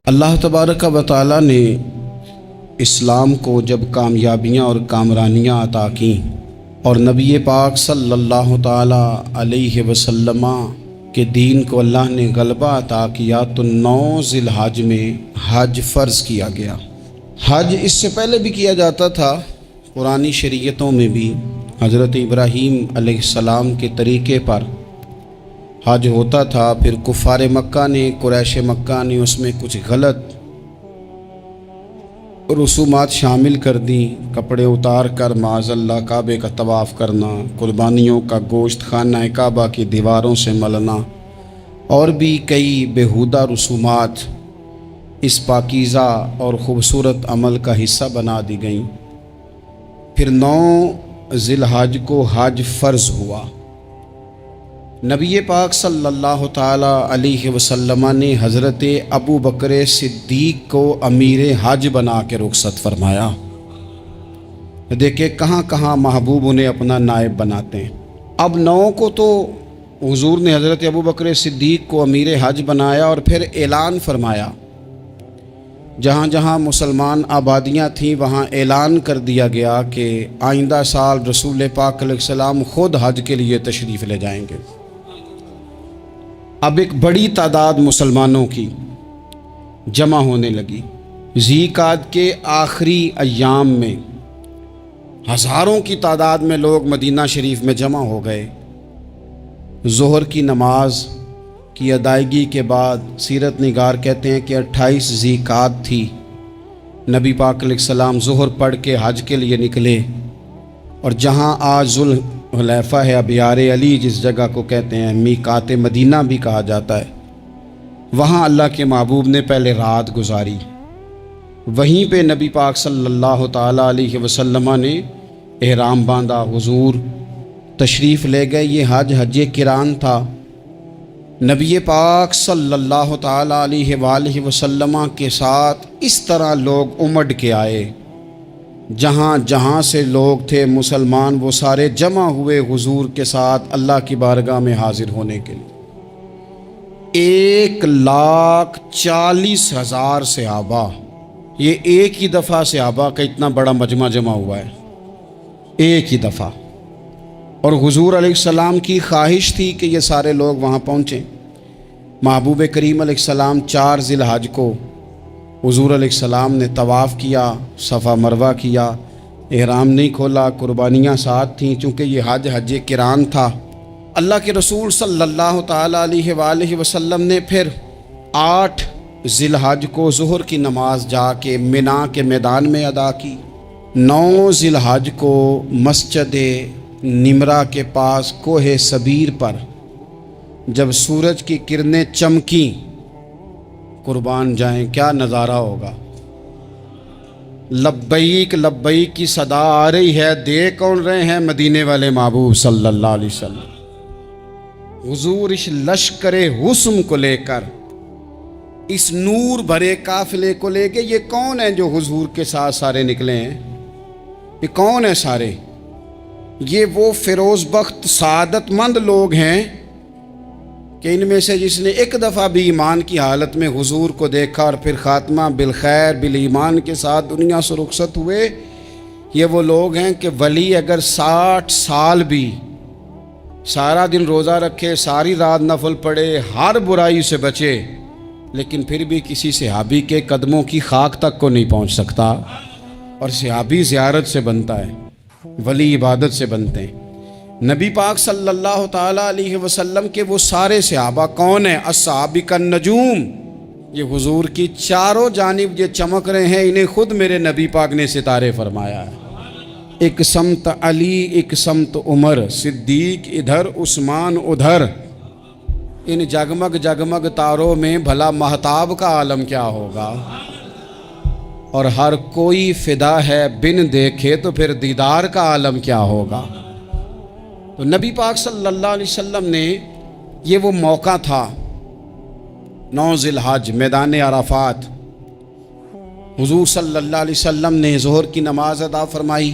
اللہ تبارک و تعالی نے اسلام کو جب کامیابیاں اور کامرانیاں عطا کیں اور نبی پاک صلی اللہ تعالی علیہ وسلم کے دین کو اللہ نے غلبہ عطا کیا تو 9 ذی الحج میں حج فرض کیا گیا۔ حج اس سے پہلے بھی کیا جاتا تھا، پرانی شریعتوں میں بھی حضرت ابراہیم علیہ السلام کے طریقے پر حج ہوتا تھا۔ پھر کفار مکہ نے، قریش مکہ نے اس میں کچھ غلط رسومات شامل کر دیں، کپڑے اتار کر معاذ اللہ کعبے کا طواف کرنا، قربانیوں کا گوشت خانہ کعبہ کی دیواروں سے ملنا اور بھی کئی بیہودہ رسومات اس پاکیزہ اور خوبصورت عمل کا حصہ بنا دی گئیں۔ پھر 9 ذی الحج کو حج فرض ہوا۔ نبی پاک صلی اللہ تعالی علیہ وسلم نے حضرت ابو بکر صدیق کو امیر حج بنا کے رخصت فرمایا۔ دیکھیں کہاں کہاں محبوب انہیں اپنا نائب بناتے ہیں۔ اب 9 کو تو حضور نے حضرت ابو بکر صدیق کو امیر حج بنایا اور پھر اعلان فرمایا، جہاں جہاں مسلمان آبادیاں تھیں وہاں اعلان کر دیا گیا کہ آئندہ سال رسول پاک علیہ السلام خود حج کے لیے تشریف لے جائیں گے۔ اب ایک بڑی تعداد مسلمانوں کی جمع ہونے لگی۔ ذی قعدہ کے آخری ایام میں ہزاروں کی تعداد میں لوگ مدینہ شریف میں جمع ہو گئے۔ ظہر کی نماز کی ادائیگی کے بعد سیرت نگار کہتے ہیں کہ 28 ذی قعدہ تھی، نبی پاک علیہ السلام ظہر پڑھ کے حج کے لیے نکلے، اور جہاں آج ذوالحلیفہ ہے، ابیار علی جس جگہ کو کہتے ہیں، میقات مدینہ بھی کہا جاتا ہے، وہاں اللہ کے محبوب نے پہلے رات گزاری۔ وہیں پہ نبی پاک صلی اللہ تعالی علیہ وسلم نے احرام باندھا، حضور تشریف لے گئے۔ یہ حج قران تھا۔ نبی پاک صلی اللہ تعالی علیہ وآلہ وسلم کے ساتھ اس طرح لوگ امڈ کے آئے، جہاں جہاں سے لوگ تھے مسلمان وہ سارے جمع ہوئے حضور کے ساتھ اللہ کی بارگاہ میں حاضر ہونے کے لیے۔ 1,40,000 صحابہ، یہ ایک ہی دفعہ صحابہ کا اتنا بڑا مجمع جمع ہوا ہے، ایک ہی دفعہ۔ اور حضور علیہ السلام کی خواہش تھی کہ یہ سارے لوگ وہاں پہنچیں۔ محبوب کریم علیہ السلام 4 ذی الحج کو حضور علیہ السلام نے طواف کیا، صفا مروہ کیا، احرام نہیں کھولا، قربانیاں ساتھ تھیں، چونکہ یہ حج قران تھا۔ اللہ کے رسول صلی اللہ تعالی علیہ وآلہ وسلم نے پھر 8 ذی الحج کو ظہر کی نماز جا کے منا کے میدان میں ادا کی۔ 9 ذی الحج کو مسجد نمرہ کے پاس کوہ صبیر پر جب سورج کی کرنیں چمکیں، قربان جائیں کیا نظارہ ہوگا۔ لبیک لبیک کی صدا آ رہی ہے، دے کون رہے ہیں؟ مدینے والے محبوب صلی اللہ علیہ وسلم۔ حضور اس لشکر حسن کو لے کر، اس نور بھرے قافلے کو لے کے، یہ کون ہیں جو حضور کے ساتھ سارے نکلے ہیں؟ یہ کون ہیں سارے؟ یہ وہ فیروز بخت سعادت مند لوگ ہیں کہ ان میں سے جس نے ایک دفعہ بھی ایمان کی حالت میں حضور کو دیکھا اور پھر خاتمہ بالخیر بالایمان کے ساتھ دنیا سے رخصت ہوئے، یہ وہ لوگ ہیں کہ ولی اگر 60 سال بھی سارا دن روزہ رکھے، ساری رات نفل پڑھے، ہر برائی سے بچے، لیکن پھر بھی کسی صحابی کے قدموں کی خاک تک کو نہیں پہنچ سکتا۔ اور صحابی زیارت سے بنتا ہے، ولی عبادت سے بنتے ہیں۔ نبی پاک صلی اللہ تعالی علیہ وسلم کے وہ سارے صحابہ کون ہیں؟ الصحابہ النجوم، یہ حضور کی چاروں جانب یہ چمک رہے ہیں، انہیں خود میرے نبی پاک نے ستارے فرمایا ہے۔ ایک سمت علی، ایک سمت عمر، صدیق ادھر، عثمان ادھر۔ ان جگمگ جگمگ تاروں میں بھلا مہتاب کا عالم کیا ہوگا؟ اور ہر کوئی فدا ہے بن دیکھے تو پھر دیدار کا عالم کیا ہوگا؟ تو نبی پاک صلی اللہ علیہ وسلم نے یہ وہ موقع تھا، 9 ذی الحج میدان عرفات، حضور صلی اللہ علیہ وسلم نے ظہر کی نماز ادا فرمائی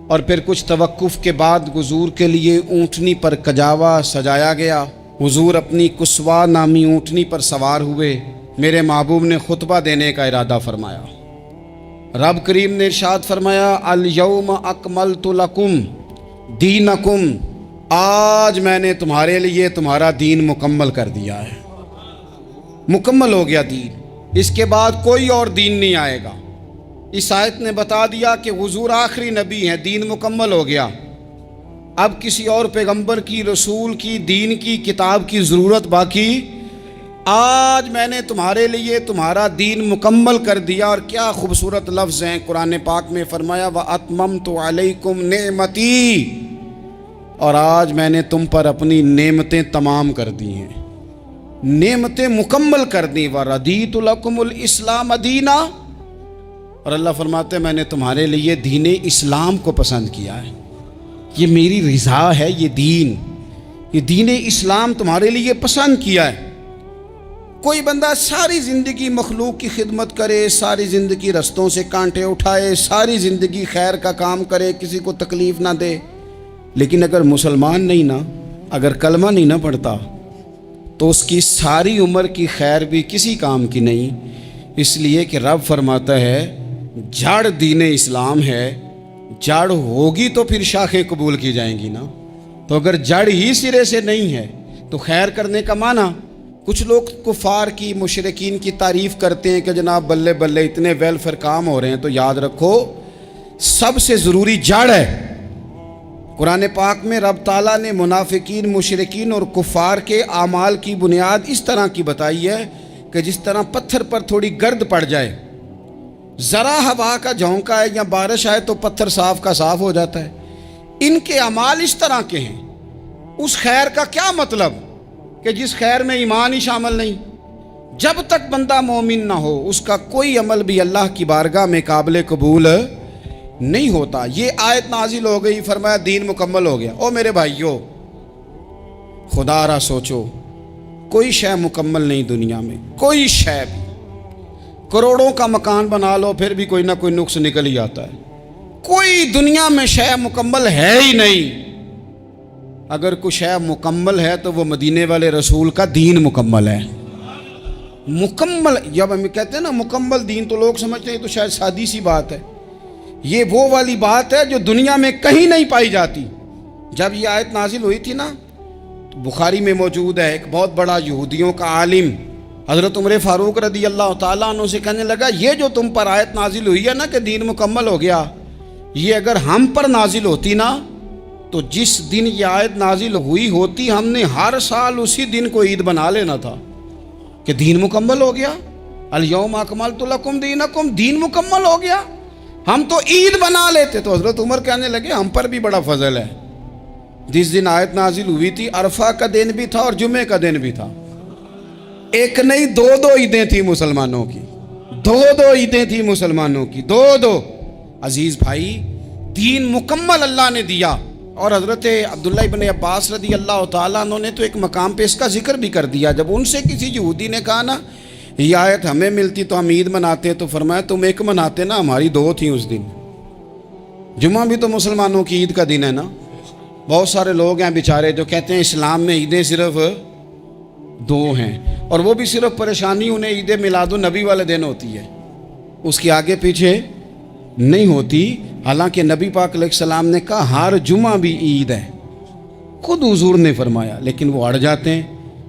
اور پھر کچھ توقف کے بعد حضور کے لیے اونٹنی پر کجاوا سجایا گیا۔ حضور اپنی کسوا نامی اونٹنی پر سوار ہوئے، میرے محبوب نے خطبہ دینے کا ارادہ فرمایا۔ رب کریم نے ارشاد فرمایا الیوم اکملت لکم دینکم، آج میں نے تمہارے لیے تمہارا دین مکمل کر دیا ہے، مکمل ہو گیا دین، اس کے بعد کوئی اور دین نہیں آئے گا۔ اس آیت نے بتا دیا کہ حضور آخری نبی ہیں، دین مکمل ہو گیا، اب کسی اور پیغمبر کی، رسول کی، دین کی، کتاب کی ضرورت باقی۔ آج میں نے تمہارے لیے تمہارا دین مکمل کر دیا۔ اور کیا خوبصورت لفظ ہیں قرآن پاک میں، فرمایا وَأَتْمَمْتُ عَلَيْكُمْ نِعْمَتِي، اور آج میں نے تم پر اپنی نعمتیں تمام کر دی ہیں، نعمتیں مکمل کر دی۔ وَرَضِيتُ لَكُمُ الْإِسْلَامَ دِينًا، اور اللہ فرماتے ہیں میں نے تمہارے لیے دین اسلام کو پسند کیا ہے، یہ میری رضا ہے، یہ دین اسلام تمہارے لیے پسند کیا ہے۔ کوئی بندہ ساری زندگی مخلوق کی خدمت کرے، ساری زندگی رستوں سے کانٹے اٹھائے، ساری زندگی خیر کا کام کرے، کسی کو تکلیف نہ دے، لیکن اگر مسلمان نہیں نا، اگر کلمہ نہیں نہ پڑھتا، تو اس کی ساری عمر کی خیر بھی کسی کام کی نہیں۔ اس لیے کہ رب فرماتا ہے جڑ دین اسلام ہے، جڑ ہوگی تو پھر شاخیں قبول کی جائیں گی نا، تو اگر جڑ ہی سرے سے نہیں ہے تو خیر کرنے کا معنی۔ کچھ لوگ کفار کی، مشرکین کی تعریف کرتے ہیں کہ جناب بلے بلے اتنے ویلفیئر کام ہو رہے ہیں، تو یاد رکھو سب سے ضروری جڑ ہے۔ قرآن پاک میں رب تعالیٰ نے منافقین، مشرکین اور کفار کے اعمال کی بنیاد اس طرح کی بتائی ہے کہ جس طرح پتھر پر تھوڑی گرد پڑ جائے، ذرا ہوا کا جھونکا ہے یا بارش آئے تو پتھر صاف کا صاف ہو جاتا ہے، ان کے اعمال اس طرح کے ہیں۔ اس خیر کا کیا مطلب کہ جس خیر میں ایمان ہی شامل نہیں؟ جب تک بندہ مومن نہ ہو اس کا کوئی عمل بھی اللہ کی بارگاہ میں قابل قبول نہیں ہوتا۔ یہ آیت نازل ہو گئی، فرمایا دین مکمل ہو گیا۔ او میرے بھائیو، خدا را سوچو، کوئی شے مکمل نہیں دنیا میں، کوئی شے بھی۔ کروڑوں کا مکان بنا لو پھر بھی کوئی نہ کوئی نقص نکل ہی آتا ہے۔ کوئی دنیا میں شے مکمل ہے ہی نہیں۔ اگر کوئی شے مکمل ہے تو وہ مدینے والے رسول کا دین مکمل ہے۔ مکمل، جب ہم کہتے ہیں نا مکمل دین، تو لوگ سمجھتے ہیں تو شاید سادی سی بات ہے۔ یہ وہ والی بات ہے جو دنیا میں کہیں نہیں پائی جاتی۔ جب یہ آیت نازل ہوئی تھی نا، تو بخاری میں موجود ہے، ایک بہت بڑا یہودیوں کا عالم حضرت عمر فاروق رضی اللہ تعالیٰ عنہ سے کہنے لگا، یہ جو تم پر آیت نازل ہوئی ہے نا کہ دین مکمل ہو گیا، یہ اگر ہم پر نازل ہوتی نا تو جس دن یہ آیت نازل ہوئی ہوتی ہم نے ہر سال اسی دن کو عید بنا لینا تھا کہ دین مکمل ہو گیا۔ الیوم اکملت لکم دینکم، دین مکمل ہو گیا، ہم تو عید بنا لیتے۔ تو حضرت عمر کہنے لگے ہم پر بھی بڑا فضل ہے، جس دن آیت نازل ہوئی تھی عرفہ کا دن بھی تھا اور جمعے کا دن بھی تھا، ایک نہیں دو عیدیں تھیں مسلمانوں کی، دو عیدیں تھیں مسلمانوں کی، دو۔ عزیز بھائی، دین مکمل اللہ نے دیا۔ اور حضرت عبداللہ ابن عباس رضی اللہ تعالیٰ عنہ نے تو ایک مقام پہ اس کا ذکر بھی کر دیا، جب ان سے کسی یہودی نے کہا نا یہ آیت ہمیں ملتی تو ہم عید مناتے، تو فرمایا تم ایک مناتے نا، ہماری دو تھیں اس دن۔ جمعہ بھی تو مسلمانوں کی عید کا دن ہے نا۔ بہت سارے لوگ ہیں بیچارے جو کہتے ہیں اسلام میں عیدیں صرف دو ہیں، اور وہ بھی صرف پریشانی انہیں عید میلاد النبی والے دن ہوتی ہے، اس کے آگے پیچھے نہیں ہوتی۔ حالانکہ نبی پاک علیہ السلام نے کہا ہر جمعہ بھی عید ہے، خود حضور نے فرمایا، لیکن وہ اڑ جاتے ہیں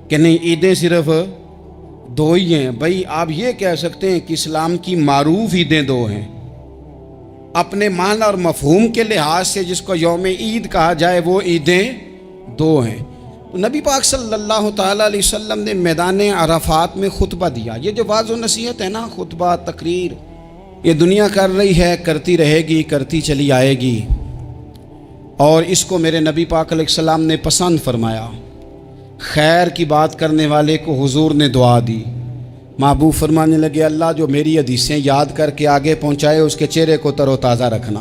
کہ نہیں عیدیں صرف دو ہی ہیں۔ بھائی آپ یہ کہہ سکتے ہیں کہ اسلام کی معروف عیدیں دو ہیں، اپنے معنی اور مفہوم کے لحاظ سے جس کو یوم عید کہا جائے وہ عیدیں دو ہیں۔ تو نبی پاک صلی اللہ تعالیٰ علیہ وسلم نے میدان عرفات میں خطبہ دیا۔ یہ جو واعظ و نصیحت ہے نا، خطبہ، تقریر، یہ دنیا کر رہی ہے، کرتی رہے گی، کرتی چلی آئے گی، اور اس کو میرے نبی پاک علیہ السلام نے پسند فرمایا۔ خیر کی بات کرنے والے کو حضور نے دعا دی۔ محبوب فرمانے لگے اللہ جو میری حدیثیں یاد کر کے آگے پہنچائے اس کے چہرے کو تر و تازہ رکھنا۔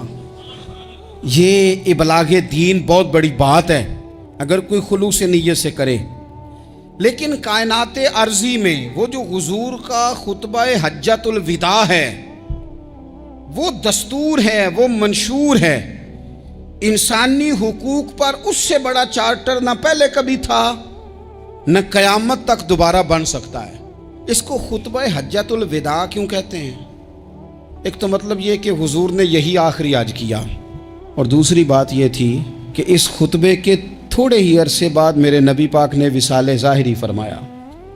یہ ابلاغ دین بہت بڑی بات ہے اگر کوئی خلوص نیت سے کرے۔ لیکن کائنات ارضی میں وہ جو حضور کا خطبہ حجۃ الوداع ہے، وہ دستور ہے، وہ منشور ہے۔ انسانی حقوق پر اس سے بڑا چارٹر نہ پہلے کبھی تھا نہ قیامت تک دوبارہ بن سکتا ہے۔ اس کو خطبہ حجۃ الوداع کیوں کہتے ہیں؟ ایک تو مطلب یہ کہ حضور نے یہی آخری حج کیا، اور دوسری بات یہ تھی کہ اس خطبے کے تھوڑے ہی عرصے بعد میرے نبی پاک نے وصال ظاہری فرمایا،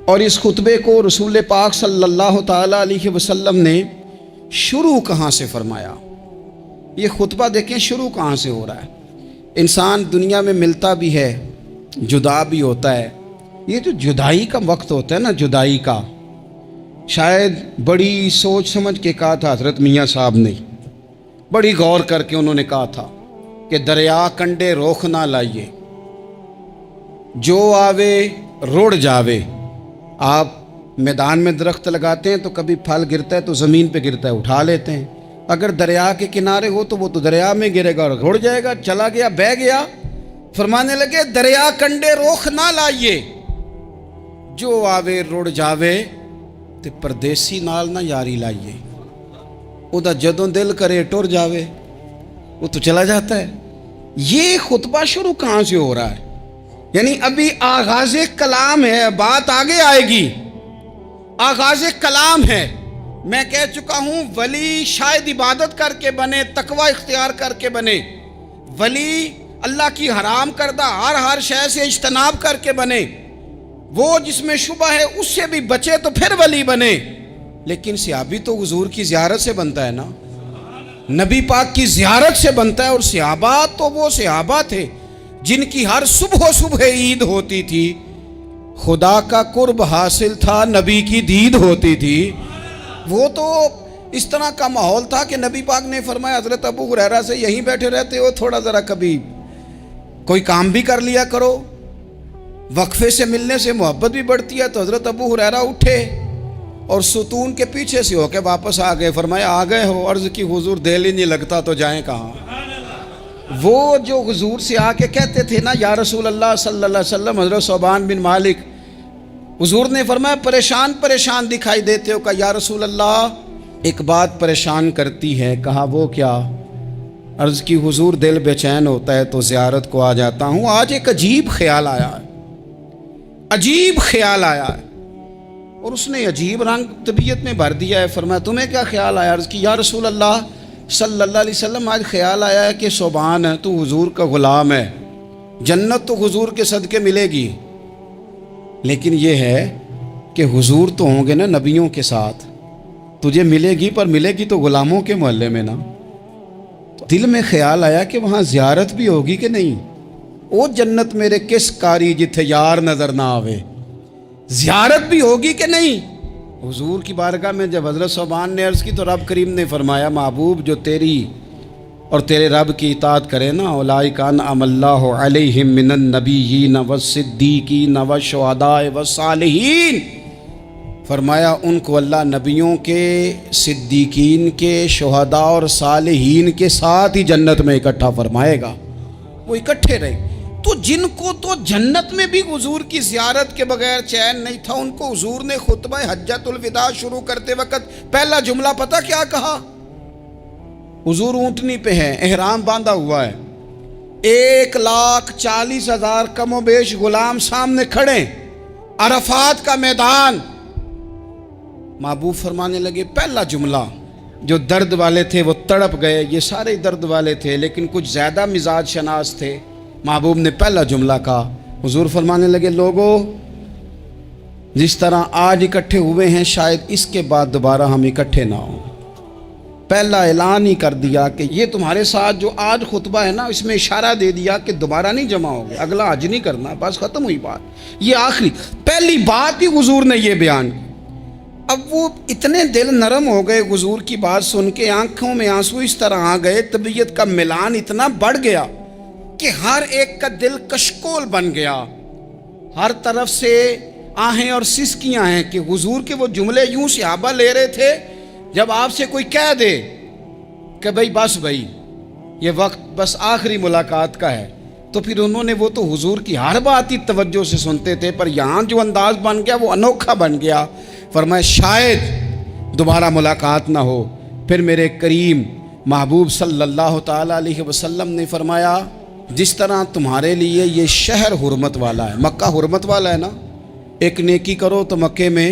اور اس خطبے کو رسول پاک صلی اللہ تعالیٰ علیہ وسلم نے شروع کہاں سے فرمایا؟ یہ خطبہ دیکھیں شروع کہاں سے ہو رہا ہے۔ انسان دنیا میں ملتا بھی ہے، جدا بھی ہوتا ہے، یہ جو جدائی کا وقت ہوتا ہے نا، جدائی کا، شاید بڑی سوچ سمجھ کے کہا تھا حضرت میاں صاحب نے، بڑی غور کر کے انہوں نے کہا تھا کہ دریا کنڈے روخ نہ لائیے، جو آوے روڑ جاوے۔ آپ میدان میں درخت لگاتے ہیں تو کبھی پھل گرتا ہے تو زمین پہ گرتا ہے، اٹھا لیتے ہیں، اگر دریا کے کنارے ہو تو وہ تو دریا میں گرے گا اور روڑ جائے گا، چلا گیا، بہہ گیا۔ فرمانے لگے دریا کنڈے روخ نہ لائیے، جو آوے روڑ جاوے، تے پردیسی نال نہ یاری لائیے، او دا جدوں دل کرے ٹر جاوے، وہ تو چلا جاتا ہے۔ یہ خطبہ شروع کہاں سے ہو رہا ہے؟ یعنی ابھی آغاز کلام ہے، بات آگے آئے گی، آغاز کلام ہے۔ میں کہہ چکا ہوں ولی شاید عبادت کر کے بنے، تقوی اختیار کر کے بنے، ولی اللہ کی حرام کردہ ہر شے سے اجتناب کر کے بنے، وہ جس میں شبہ ہے اس سے بھی بچے تو پھر ولی بنے۔ لیکن صحابی تو حضور کی زیارت سے بنتا ہے نا، نبی پاک کی زیارت سے بنتا ہے، اور صحابہ تو وہ صحابہ تھے جن کی ہر صبح عید ہوتی تھی، خدا کا قرب حاصل تھا، نبی کی دید ہوتی تھی۔ وہ تو اس طرح کا ماحول تھا کہ نبی پاک نے فرمایا حضرت ابو ہریرہ سے یہیں بیٹھے رہتے ہو، تھوڑا ذرا کبھی کوئی کام بھی کر لیا کرو، وقفے سے ملنے سے محبت بھی بڑھتی ہے۔ تو حضرت ابو ہریرہ اٹھے اور ستون کے پیچھے سے ہو کے واپس آ گئے، فرمایا آ گئے ہو؟ عرض کی حضور دل ہی نہیں لگتا تو جائیں کہاں؟ وہ جو حضور سے آ کے کہتے تھے نا یا رسول اللہ صلی اللہ علیہ وسلم، حضرت صوبان بن مالک، حضور نے فرمایا پریشان دکھائی دیتے ہو، کہا یا رسول اللہ ایک بات پریشان کرتی ہے۔ کہا وہ کیا؟ عرض کی حضور دل بے چین ہوتا ہے تو زیارت کو آ جاتا ہوں، آج ایک عجیب خیال آیا ہے، عجیب خیال آیا ہے، اور اس نے عجیب رنگ طبیعت میں بھر دیا ہے۔ فرمایا تمہیں کیا خیال آیا؟ عرض کی یا رسول اللہ صلی اللہ علیہ وسلم آج خیال آیا ہے کہ صوبان ہے، تو حضور کا غلام ہے، جنت تو حضور کے صدقے ملے گی، لیکن یہ ہے کہ حضور تو ہوں گے نا نبیوں کے ساتھ، تجھے ملے گی پر ملے گی تو غلاموں کے محلے میں نا۔ تو دل میں خیال آیا کہ وہاں زیارت بھی ہوگی کہ نہیں؟ او جنت میرے کس کاری جتھے یار نظر نہ آوے، زیارت بھی ہوگی کہ نہیں؟ حضور کی بارگاہ میں جب حضرت صوبان نے عرض کی تو رب کریم نے فرمایا محبوب جو تیری اور تیرے رب کی اطاعت کرے نا، اولئک انعم اللہ علیہم من النبیین والصدیقین والشہداء والصالحین، فرمایا ان کو اللہ نبیوں کے، صدیقین کے، شہداء اور صالحین کے ساتھ ہی جنت میں اکٹھا فرمائے گا، وہ اکٹھے رہے۔ تو جن کو تو جنت میں بھی حضور کی زیارت کے بغیر چین نہیں تھا، ان کو حضور نے خطبہ حجۃ الوداع شروع کرتے وقت پہلا جملہ پتہ کیا کہا؟ حضور اونٹنی پہ ہیں، احرام باندھا ہوا ہے، 1,40,000 کم و بیش غلام سامنے کھڑے، عرفات کا میدان۔ محبوب فرمانے لگے پہلا جملہ، جو درد والے تھے وہ تڑپ گئے، یہ سارے درد والے تھے لیکن کچھ زیادہ مزاج شناس تھے۔ محبوب نے پہلا جملہ کہا، حضور فرمانے لگے لوگو جس طرح آج اکٹھے ہوئے ہیں شاید اس کے بعد دوبارہ ہم اکٹھے نہ ہوں۔ پہلا اعلان ہی کر دیا کہ یہ تمہارے ساتھ جو آج خطبہ ہے نا، اس میں اشارہ دے دیا کہ دوبارہ نہیں جمع ہوگے، اگلا حج نہیں کرنا، بس ختم ہوئی بات۔ یہ آخری پہلی بات ہی حضور نے یہ بیان کی۔ اب وہ اتنے دل نرم ہو گئے حضور کی بات سن کے، آنکھوں میں آنسو اس طرح آ گئے، طبیعت کا ملان اتنا بڑھ گیا کہ ہر ایک کا دل کشکول بن گیا، ہر طرف سے آہیں اور سسکیاں ہیں کہ حضور کے وہ جملے یوں صحابہ لے رہے تھے جب آپ سے کوئی کہہ دے کہ بھائی یہ وقت بس آخری ملاقات کا ہے، تو پھر انہوں نے وہ تو حضور کی ہر بات ہی توجہ سے سنتے تھے، پر یہاں جو انداز بن گیا وہ انوکھا بن گیا۔ فرمایا شاید دوبارہ ملاقات نہ ہو۔ پھر میرے کریم محبوب صلی اللہ تعالیٰ علیہ وسلم نے فرمایا جس طرح تمہارے لیے یہ شہر حرمت والا ہے، مکہ حرمت والا ہے نا، ایک نیکی کرو تو مکے میں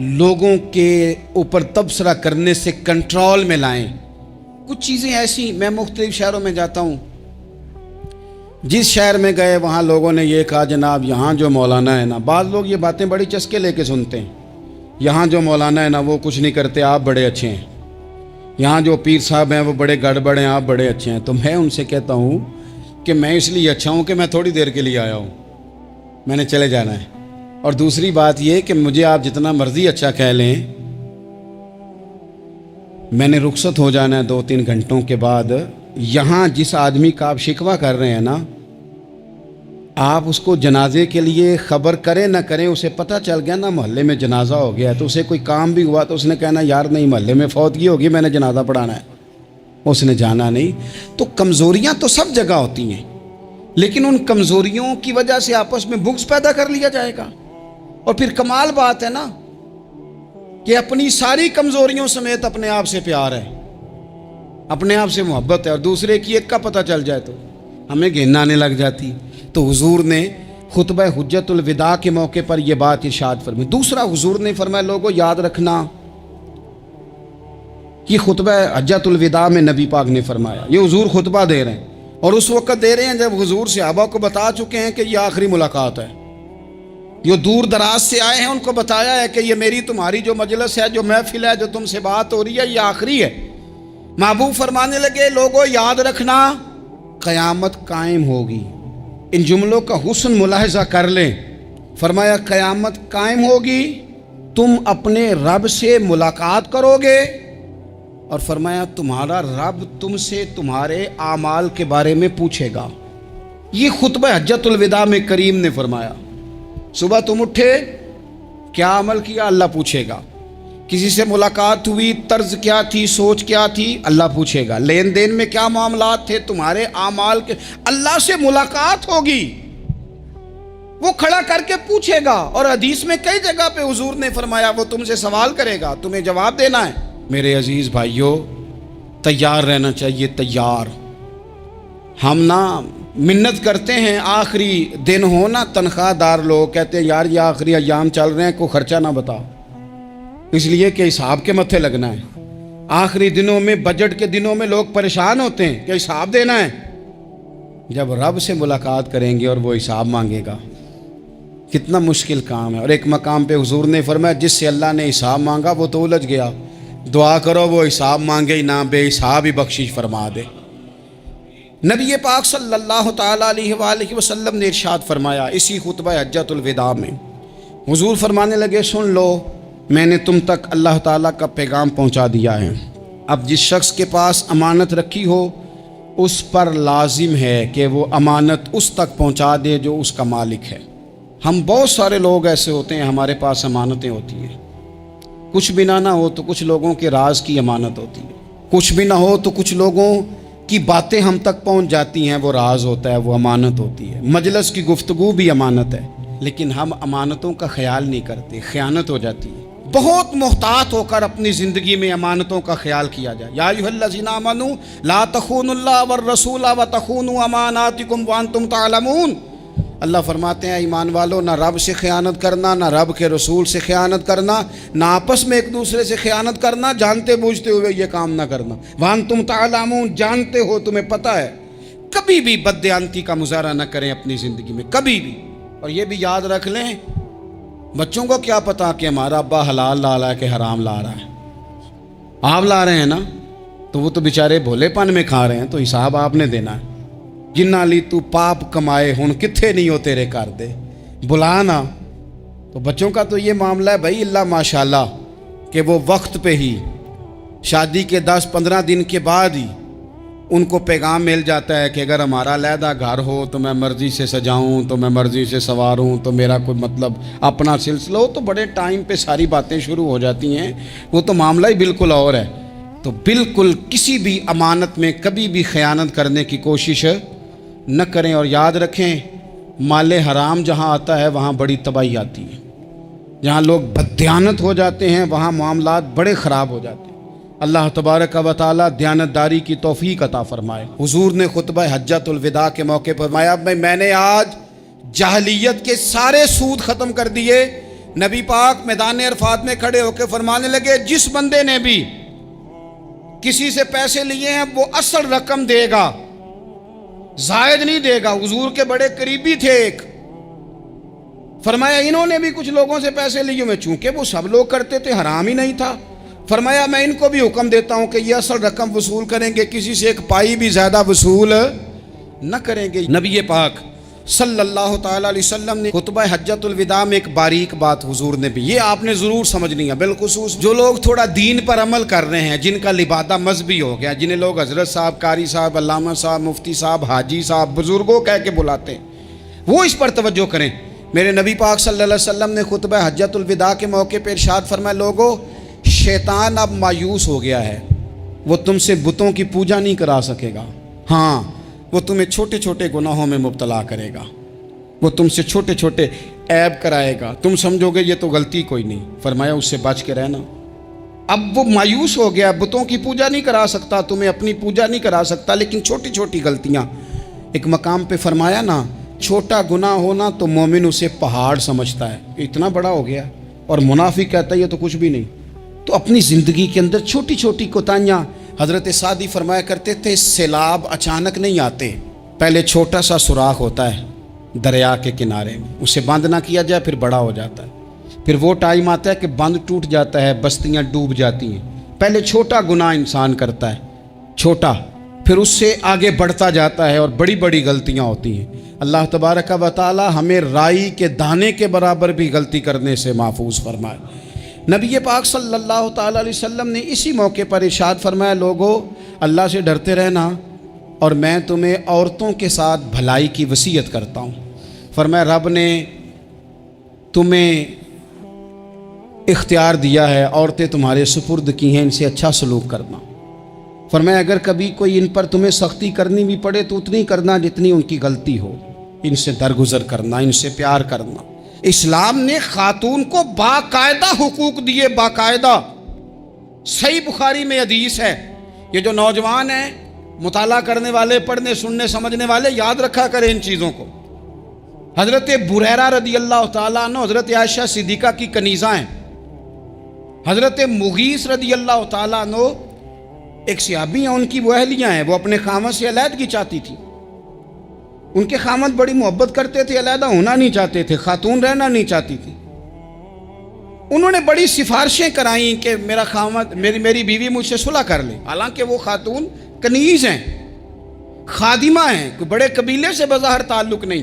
لوگوں کے اوپر تبصرہ کرنے سے کنٹرول میں لائیں۔ کچھ چیزیں ایسی، میں مختلف شہروں میں جاتا ہوں، جس شہر میں گئے وہاں لوگوں نے یہ کہا جناب یہاں جو مولانا ہے نا، بعض لوگ یہ باتیں بڑی چسکے لے کے سنتے ہیں، یہاں جو مولانا ہے نا وہ کچھ نہیں کرتے، آپ بڑے اچھے ہیں، یہاں جو پیر صاحب ہیں وہ بڑے گڑبڑ ہیں، آپ بڑے اچھے ہیں۔ تو میں ان سے کہتا ہوں کہ میں اس لیے اچھا ہوں کہ میں تھوڑی دیر کے لیے آیا ہوں، میں نے چلے جانا ہے۔ اور دوسری بات یہ کہ مجھے آپ جتنا مرضی اچھا کہہ لیں، میں نے رخصت ہو جانا ہے 2-3 گھنٹوں کے بعد۔ یہاں جس آدمی کا آپ شکوہ کر رہے ہیں نا، آپ اس کو جنازے کے لیے خبر کریں نہ کریں، اسے پتہ چل گیا نا محلے میں جنازہ ہو گیا، تو اسے کوئی کام بھی ہوا تو اس نے کہنا یار نہیں محلے میں فوتگی ہوگی، میں نے جنازہ پڑھانا ہے، اس نے جانا نہیں۔ تو کمزوریاں تو سب جگہ ہوتی ہیں، لیکن ان کمزوریوں کی وجہ سے آپس میں بغض پیدا کر لیا جائے گا۔ اور پھر کمال بات ہے نا کہ اپنی ساری کمزوریوں سمیت اپنے آپ سے پیار ہے، اپنے آپ سے محبت ہے، اور دوسرے کی ایک کا پتہ چل جائے تو ہمیں گھن آنے لگ جاتی۔ تو حضور نے خطبہ حجت الوداع کے موقع پر یہ بات ارشاد فرمائی۔ دوسرا حضور نے فرمایا لوگوں یاد رکھنا، یہ خطبہ حجت الوداع میں نبی پاک نے فرمایا، یہ حضور خطبہ دے رہے ہیں، اور اس وقت دے رہے ہیں جب حضور صحابہ کو بتا چکے ہیں کہ یہ آخری ملاقات ہے۔ جو دور دراز سے آئے ہیں ان کو بتایا ہے کہ یہ میری تمہاری جو مجلس ہے، جو محفل ہے، جو تم سے بات ہو رہی ہے، یہ آخری ہے۔ محبوب فرمانے لگے لوگوں یاد رکھنا قیامت قائم ہوگی۔ ان جملوں کا حسن ملاحظہ کر لیں۔ فرمایا قیامت قائم ہوگی، تم اپنے رب سے ملاقات کرو گے، اور فرمایا تمہارا رب تم سے تمہارے اعمال کے بارے میں پوچھے گا۔ یہ خطبہ حجت الوداع میں کریم نے فرمایا، صبح تم اٹھے کیا عمل کیا، اللہ پوچھے گا۔ کسی سے ملاقات ہوئی، طرز کیا تھی، سوچ کیا تھی، اللہ پوچھے گا۔ لین دین میں کیا معاملات تھے، تمہارے اعمال کے، اللہ سے ملاقات ہوگی، وہ کھڑا کر کے پوچھے گا۔ اور حدیث میں کئی جگہ پہ حضور نے فرمایا وہ تم سے سوال کرے گا، تمہیں جواب دینا ہے۔ میرے عزیز بھائیوں، تیار رہنا چاہیے، تیار۔ ہم نا منت کرتے ہیں آخری دن ہو نا، تنخواہ دار لوگ کہتے ہیں یار یہ آخری ایام چل رہے ہیں، کوئی خرچہ نہ بتاؤ، اس لیے کہ حساب کے متھے لگنا ہے۔ آخری دنوں میں، بجٹ کے دنوں میں لوگ پریشان ہوتے ہیں کہ حساب دینا ہے۔ جب رب سے ملاقات کریں گے اور وہ حساب مانگے گا، کتنا مشکل کام ہے۔ اور ایک مقام پہ حضور نے فرمایا جس سے اللہ نے حساب مانگا وہ تو الجھ گیا، دعا کرو وہ حساب مانگے ہی نہ، بے حساب ہی بخشش فرما دے۔ نبی پاک صلی اللہ تعالیٰ علیہ وآلہ وسلم نے ارشاد فرمایا اسی خطبہ حجت الوداع میں، حضور فرمانے لگے سن لو، میں نے تم تک اللہ تعالیٰ کا پیغام پہنچا دیا ہے۔ اب جس شخص کے پاس امانت رکھی ہو اس پر لازم ہے کہ وہ امانت اس تک پہنچا دے جو اس کا مالک ہے۔ ہم بہت سارے لوگ ایسے ہوتے ہیں، ہمارے پاس امانتیں ہوتی ہیں، کچھ بھی نہ ہو تو کچھ لوگوں کے راز کی امانت ہوتی ہے، کچھ بھی نہ ہو تو کچھ لوگوں کی باتیں ہم تک پہنچ جاتی ہیں، وہ راز ہوتا ہے، وہ امانت ہوتی ہے۔ مجلس کی گفتگو بھی امانت ہے، لیکن ہم امانتوں کا خیال نہیں کرتے، خیانت ہو جاتی ہے۔ بہت محتاط ہو کر اپنی زندگی میں امانتوں کا خیال کیا جائے۔ یا ایھا الذین آمنوا لا تخونوا اللہ والرسول وتخونوا اماناتکم وانتم تعلمون۔ اللہ فرماتے ہیں ایمان والو، نہ رب سے خیانت کرنا، نہ رب کے رسول سے خیانت کرنا، نہ آپس میں ایک دوسرے سے خیانت کرنا، جانتے بوجھتے ہوئے یہ کام نہ کرنا۔ وانتم تعلمون، جانتے ہو، تمہیں پتہ ہے۔ کبھی بھی بددیانتی کا مظاہرہ نہ کریں اپنی زندگی میں، کبھی بھی۔ اور یہ بھی یاد رکھ لیں، بچوں کو کیا پتا کہ ہمارا ابا حلال لا رہا ہے کہ حرام لا رہا ہے، آپ لا رہے ہیں نا، تو وہ تو بیچارے بھولے پن میں کھا رہے ہیں، تو حساب آپ نے دینا ہے۔ جنہ لی تو پاپ کمائے ہن کتھے نہیں ہو تیرے کر دے، بلانا۔ تو بچوں کا تو یہ معاملہ ہے بھائی، اللہ ماشاءاللہ کہ وہ وقت پہ ہی شادی کے 10-15 دن کے بعد ہی ان کو پیغام مل جاتا ہے کہ اگر ہمارا علیحدہ گھر ہو تو میں مرضی سے سجاؤں، تو میں مرضی سے سنواروں، تو میرا کوئی مطلب اپنا سلسلہ ہو، تو بڑے ٹائم پہ ساری باتیں شروع ہو جاتی ہیں، وہ تو معاملہ ہی بالکل اور ہے۔ تو بالکل کسی بھی امانت میں کبھی بھی خیانت کرنے کی کوشش نہ کریں، اور یاد رکھیں مال حرام جہاں آتا ہے وہاں بڑی تباہی آتی ہے، جہاں لوگ بددیانت ہو جاتے ہیں وہاں معاملات بڑے خراب ہو جاتے ہیں۔ اللہ تبارک و تعالیٰ دیانتداری کی توفیق عطا فرمائے۔ حضور نے خطبہ حجت الوداع کے موقع پر فرمایا میں نے آج جاہلیت کے سارے سود ختم کر دیے، نبی پاک میدان عرفات میں کھڑے ہو کے فرمانے لگے جس بندے نے بھی کسی سے پیسے لیے ہیں وہ اصل رقم دے گا، زائد نہیں دے گا۔ حضور کے بڑے قریبی تھے ایک، فرمایا انہوں نے بھی کچھ لوگوں سے پیسے لیے ہوئے، چونکہ وہ سب لوگ کرتے تھے، حرام ہی نہیں تھا۔ فرمایا میں ان کو بھی حکم دیتا ہوں کہ یہ اصل رقم وصول کریں گے، کسی سے ایک پائی بھی زیادہ وصول نہ کریں گے۔ نبی پاک صلی اللہ تعالی علیہ وسلم نے خطبہ حجۃ الوداع میں ایک باریک بات حضور نے بھی، یہ آپ نے ضرور سمجھنی ہے، بالخصوص جو لوگ تھوڑا دین پر عمل کر رہے ہیں، جن کا لبادہ مذہبی ہو گیا، جنہیں لوگ حضرت صاحب، قاری صاحب، علامہ صاحب، مفتی صاحب، حاجی صاحب، بزرگوں کہہ کے بلاتے ہیں، وہ اس پر توجہ کریں۔ میرے نبی پاک صلی اللہ علیہ وسلم نے خطبہ حجۃ الوداع کے موقع پہ ارشاد فرمایا، لوگو شیطان اب مایوس ہو گیا ہے، وہ تم سے بتوں کی پوجا نہیں کرا سکے گا، ہاں وہ تمہیں چھوٹے چھوٹے گناہوں میں مبتلا کرے گا، وہ تم سے چھوٹے چھوٹے عیب کرائے گا، تم سمجھو گے یہ تو غلطی کوئی نہیں، فرمایا اس سے بچ کے رہنا۔ اب وہ مایوس ہو گیا، بتوں کی پوجا نہیں کرا سکتا، تمہیں اپنی پوجا نہیں کرا سکتا، لیکن چھوٹی چھوٹی غلطیاں، ایک مقام پہ فرمایا نا چھوٹا گناہ ہونا تو مومن اسے پہاڑ سمجھتا ہے کہ اتنا بڑا ہو گیا، اور منافق کہتا ہے یہ تو کچھ بھی نہیں۔ تو اپنی زندگی کے اندر چھوٹی چھوٹی کوتاہیاں، حضرت سعدی فرمایا کرتے تھے سیلاب اچانک نہیں آتے، پہلے چھوٹا سا سوراخ ہوتا ہے دریا کے کنارے میں، اسے بند نہ کیا جائے پھر بڑا ہو جاتا ہے، پھر وہ ٹائم آتا ہے کہ بند ٹوٹ جاتا ہے، بستیاں ڈوب جاتی ہیں۔ پہلے چھوٹا گناہ انسان کرتا ہے، چھوٹا، پھر اس سے آگے بڑھتا جاتا ہے اور بڑی بڑی غلطیاں ہوتی ہیں۔ اللہ تبارک و تعالی ہمیں رائی کے دانے کے برابر بھی غلطی کرنے سے محفوظ فرمائے۔ نبی پاک صلی اللہ تعالی علیہ وسلم نے اسی موقع پر ارشاد فرمایا، لوگو اللہ سے ڈرتے رہنا، اور میں تمہیں عورتوں کے ساتھ بھلائی کی وصیت کرتا ہوں۔ فرمایا رب نے تمہیں اختیار دیا ہے، عورتیں تمہارے سپرد کی ہیں، ان سے اچھا سلوک کرنا۔ فرمایا اگر کبھی کوئی ان پر تمہیں سختی کرنی بھی پڑے تو اتنی کرنا جتنی ان کی غلطی ہو، ان سے درگزر کرنا، ان سے پیار کرنا۔ اسلام نے خاتون کو باقاعدہ حقوق دیے، باقاعدہ۔ صحیح بخاری میں حدیث ہے، یہ جو نوجوان ہیں، مطالعہ کرنے والے، پڑھنے سننے سمجھنے والے، یاد رکھا کریں ان چیزوں کو۔ حضرت بریرہ رضی اللہ تعالیٰ عنہ حضرت عائشہ صدیقہ کی کنیزہ ہیں، حضرت مغیث رضی اللہ تعالیٰ عنہ ایک صحابی ہیں، ان کی وہ اہلیہ ہیں، وہ اپنے خامد سے علیحدگی چاہتی تھی، ان کے خامد بڑی محبت کرتے تھے، علیحدہ ہونا نہیں چاہتے تھے، خاتون رہنا نہیں چاہتی تھی۔ انہوں نے بڑی سفارشیں کرائیں کہ میرا خامد، میری بیوی مجھ سے صلح کر لے، حالانکہ وہ خاتون کنیز ہیں، خادمہ ہیں، کوئی بڑے قبیلے سے بظاہر تعلق نہیں۔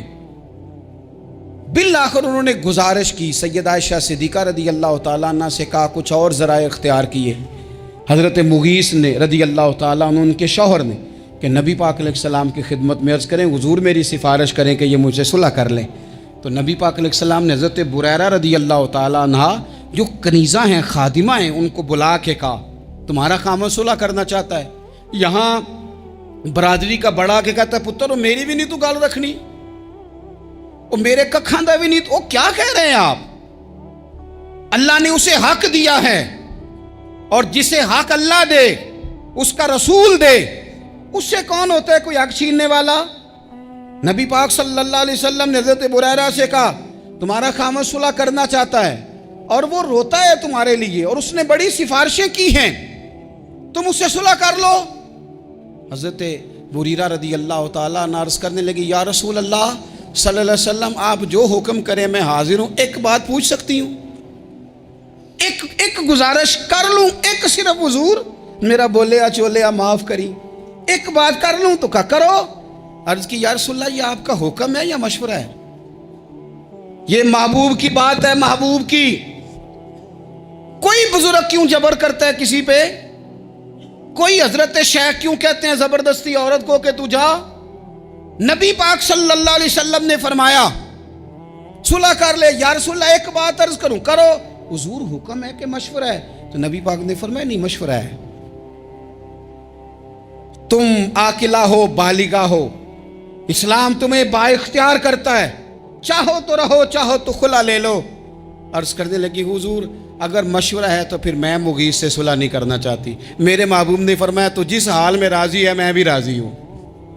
بالآخر انہوں نے گزارش کی، سیدہ عائشہ صدیقہ رضی اللہ تعالیٰ عنہ سے کہا کچھ اور ذرائع اختیار کیے۔ حضرت مغیث نے رضی اللہ تعالیٰ عنہ، ان کے شوہر نے، کہ نبی پاک علیہ السلام کی خدمت میں عرض کریں حضور میری سفارش کریں کہ یہ مجھ سے صلح کر لیں۔ تو نبی پاک علیہ السلام نے حضرت بریرہ رضی اللہ تعالیٰ عنہ جو کنیزہ ہیں، خادمہ ہیں، ان کو بلا کے کہا تمہارا خامد صلح کرنا چاہتا ہے۔ یہاں برادری کا بڑا کے کہتا ہے پتر میری بھی نہیں تو گال رکھنی، اور میرے ککھاندہ بھی نہیں، تو کیا کہہ رہے ہیں آپ؟ اللہ نے اسے حق دیا ہے، اور جسے حق اللہ دے اس کا رسول دے، اس سے کون ہوتا ہے کوئی حق چھیننے والا؟ نبی پاک صلی اللہ علیہ وسلم نے حضرت بریرہ سے کہا تمہارا خامد صلح کرنا چاہتا ہے اور وہ روتا ہے تمہارے لیے، اور اس نے بڑی سفارشیں کی ہیں، تم اس سے صلح کر لو۔ حضرت بریرہ رضی اللہ تعالیٰ عنہ عرض کرنے لگی یا رسول اللہ صلی اللہ علیہ وسلم آپ جو حکم کریں میں حاضر ہوں، ایک بات پوچھ سکتی ہوں، ایک گزارش کر لوں، ایک صرف حضور میرا بولیا چولیا معاف کری، ایک بات کر لوں؟ تو کہا کرو۔ عرض کی یا رسول اللہ یہ آپ کا حکم ہے یا مشورہ ہے؟ یہ محبوب کی بات ہے، محبوب کی۔ کوئی بزرگ کیوں جبر کرتا ہے کسی پہ؟ کوئی حضرت شیخ کیوں کہتے ہیں زبردستی عورت کو کہ تو جا؟ نبی پاک صلی اللہ علیہ وسلم نے فرمایا صلح کر لے۔ یا رسول اللہ ایک بات عرض کروں؟ کرو۔ حضور حکم ہے کہ مشورہ ہے؟ تو نبی پاک نے فرمایا نہیں مشورہ ہے، تم عاقلہ ہو، بالغہ ہو، اسلام تمہیں با اختیار کرتا ہے، چاہو تو رہو، چاہو تو خلا لے لو۔ عرض کرنے لگی حضور اگر مشورہ ہے تو پھر میں مغیث سے صلح نہیں کرنا چاہتی۔ میرے محبوب نے فرمایا تو جس حال میں راضی ہے میں بھی راضی ہوں۔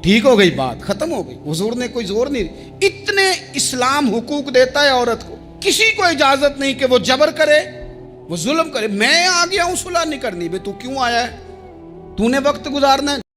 ٹھیک ہو گئی بات، ختم ہو گئی۔ حضور نے کوئی زور نہیں، اتنے اسلام حقوق دیتا ہے عورت کو۔ کسی کو اجازت نہیں کہ وہ جبر کرے، وہ ظلم کرے۔ میں آ گیا ہوں صلح نہیں کرنی، بے تو کیوں آیا ہے؟ تو نے وقت گزارنا ہے؟